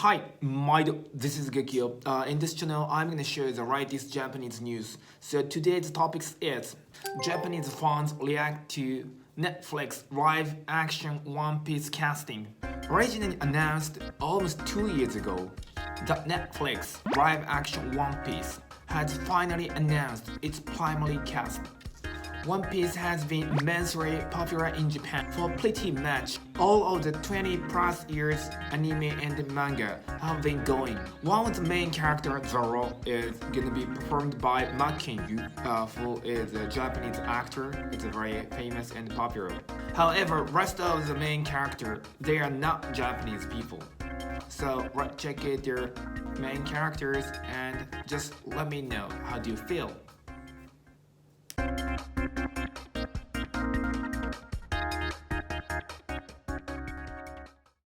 Hi, MaiDo, this is Gakio. In this channel, I'm going to share the latest Japanese news. So today's topic is Japanese fans react to Netflix live-action One Piece casting. Originally announced almost 2 years ago, that Netflix live-action One Piece has finally announced its primary cast. One Piece has been immensely popular in Japan for pretty much all of the 20 plus years anime and manga have been going. One of the main characters, Zoro, is gonna be performed by Makenyu, who is a Japanese actor. It's very famous and popular. However, rest of the main character, they are not Japanese people. So let's check out their main characters and just let me know how do you feel.